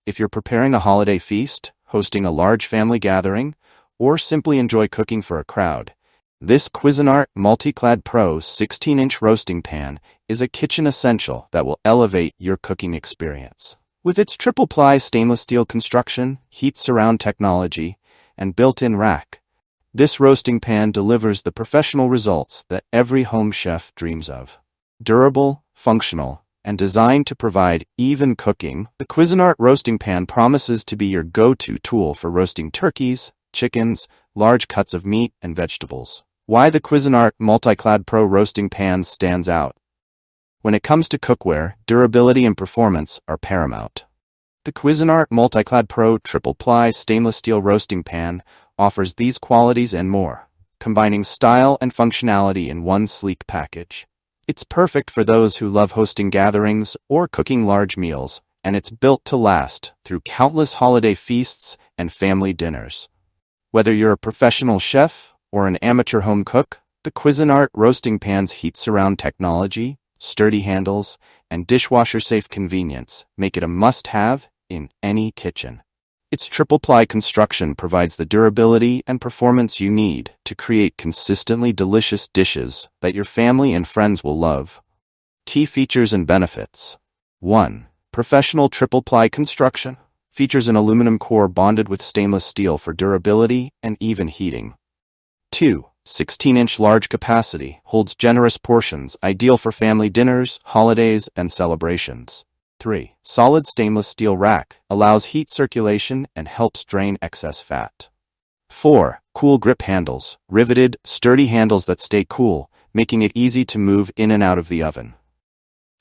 If you're preparing a holiday feast, hosting a large family gathering, or simply enjoy cooking for a crowd, this Cuisinart Multiclad Pro 16-inch roasting pan is a kitchen essential that will elevate your cooking experience. With its triple-ply stainless steel construction, heat surround technology, and built-in rack, this roasting pan delivers the professional results that every home chef dreams of. Durable, functional, and designed to provide even cooking, the Cuisinart roasting pan promises to be your go-to tool for roasting turkeys, chickens, large cuts of meat, and vegetables. Why the Cuisinart Multiclad Pro roasting pan stands out. When it comes to cookware, durability and performance are paramount. The Cuisinart Multiclad Pro triple-ply stainless steel roasting pan offers these qualities and more, combining style and functionality in one sleek package. It's perfect for those who love hosting gatherings or cooking large meals, and it's built to last through countless holiday feasts and family dinners. Whether you're a professional chef or an amateur home cook, the Cuisinart roasting pan's heat surround technology, sturdy handles, and dishwasher-safe convenience make it a must-have in any kitchen. Its triple-ply construction provides the durability and performance you need to create consistently delicious dishes that your family and friends will love. Key features and benefits. 1. Professional triple-ply construction. Features an aluminum core bonded with stainless steel for durability and even heating. 2. 16-inch large capacity. Holds generous portions, ideal for family dinners, holidays, and celebrations. 3. Solid stainless steel rack, allows heat circulation and helps drain excess fat. 4. Cool grip handles, riveted, sturdy handles that stay cool, making it easy to move in and out of the oven.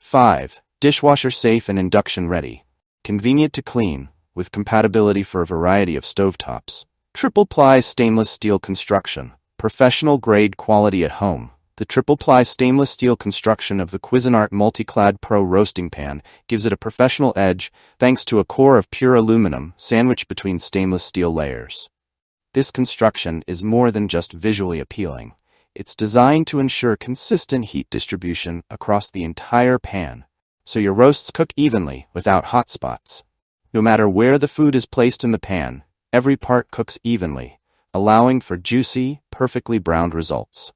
5. Dishwasher safe and induction ready, convenient to clean, with compatibility for a variety of stovetops. Triple-ply stainless steel construction, professional grade quality at home. The triple-ply stainless steel construction of the Cuisinart Multiclad Pro roasting pan gives it a professional edge thanks to a core of pure aluminum sandwiched between stainless steel layers. This construction is more than just visually appealing. It's designed to ensure consistent heat distribution across the entire pan, so your roasts cook evenly without hot spots. No matter where the food is placed in the pan, every part cooks evenly, allowing for juicy, perfectly browned results.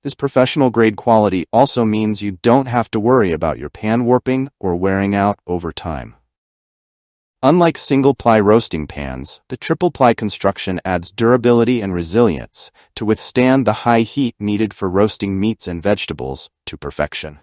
This professional-grade quality also means you don't have to worry about your pan warping or wearing out over time. Unlike single-ply roasting pans, the triple-ply construction adds durability and resilience to withstand the high heat needed for roasting meats and vegetables to perfection.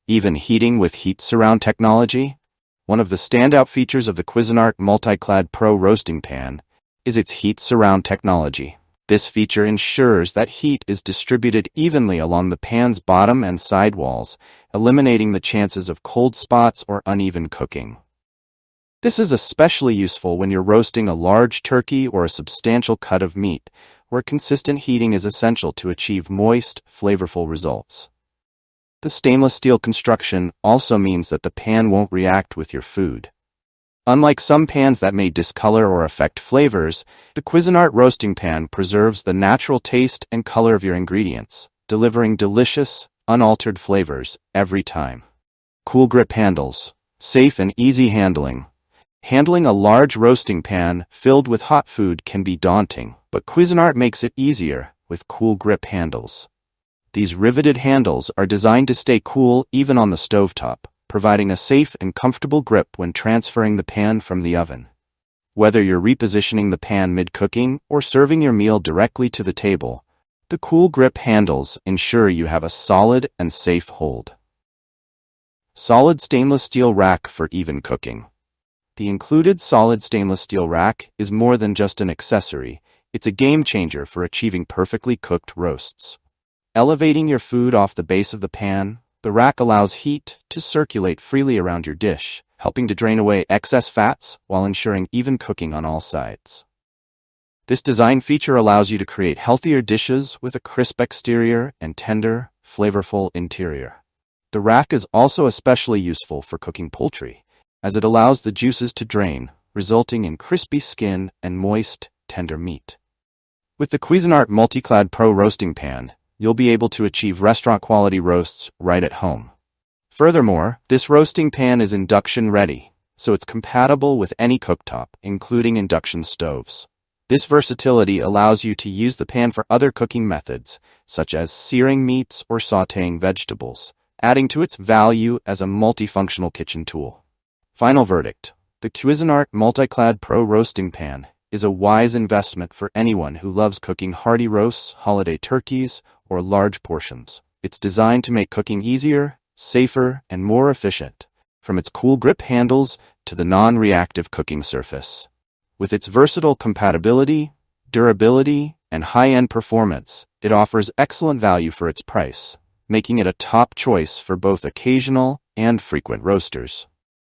Even heating with heat surround technology? One of the standout features of the Cuisinart Multiclad Pro roasting pan is its heat surround technology. This feature ensures that heat is distributed evenly along the pan's bottom and side walls, eliminating the chances of cold spots or uneven cooking. This is especially useful when you're roasting a large turkey or a substantial cut of meat, where consistent heating is essential to achieve moist, flavorful results. The stainless steel construction also means that the pan won't react with your food. Unlike some pans that may discolor or affect flavors, the Cuisinart roasting pan preserves the natural taste and color of your ingredients, delivering delicious, unaltered flavors every time. Cool grip handles, safe and easy handling. Handling a large roasting pan filled with hot food can be daunting, but Cuisinart makes it easier with cool grip handles. These riveted handles are designed to stay cool even on the stovetop, providing a safe and comfortable grip when transferring the pan from the oven. Whether you're repositioning the pan mid-cooking or serving your meal directly to the table, the cool grip handles ensure you have a solid and safe hold. Solid stainless steel rack for even cooking. The included solid stainless steel rack is more than just an accessory, it's a game changer for achieving perfectly cooked roasts. Elevating your food off the base of the pan, the rack allows heat to circulate freely around your dish, helping to drain away excess fats while ensuring even cooking on all sides. This design feature allows you to create healthier dishes with a crisp exterior and tender, flavorful interior. The rack is also especially useful for cooking poultry, as it allows the juices to drain, resulting in crispy skin and moist, tender meat. With the Cuisinart Multiclad Pro roasting pan, you'll be able to achieve restaurant-quality roasts right at home. Furthermore, this roasting pan is induction ready, so it's compatible with any cooktop, including induction stoves. This versatility allows you to use the pan for other cooking methods, such as searing meats or sautéing vegetables, adding to its value as a multifunctional kitchen tool. Final verdict: the Cuisinart Multiclad Pro Roasting Pan is a wise investment for anyone who loves cooking hearty roasts, holiday turkeys, or large portions. It's designed to make cooking easier, safer, and more efficient, from its cool grip handles to the non-reactive cooking surface. With its versatile compatibility, durability, and high-end performance, it offers excellent value for its price, making it a top choice for both occasional and frequent roasters.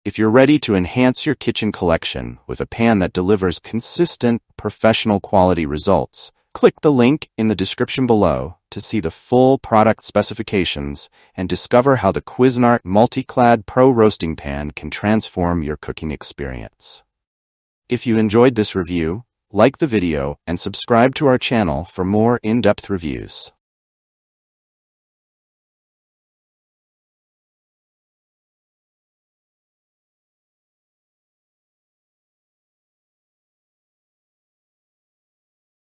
If you're ready to enhance your kitchen collection with a pan that delivers consistent, professional quality results, click the link in the description below to see the full product specifications and discover how the Cuisinart Multiclad Pro Roasting Pan can transform your cooking experience. If you enjoyed this review, like the video and subscribe to our channel for more in-depth reviews.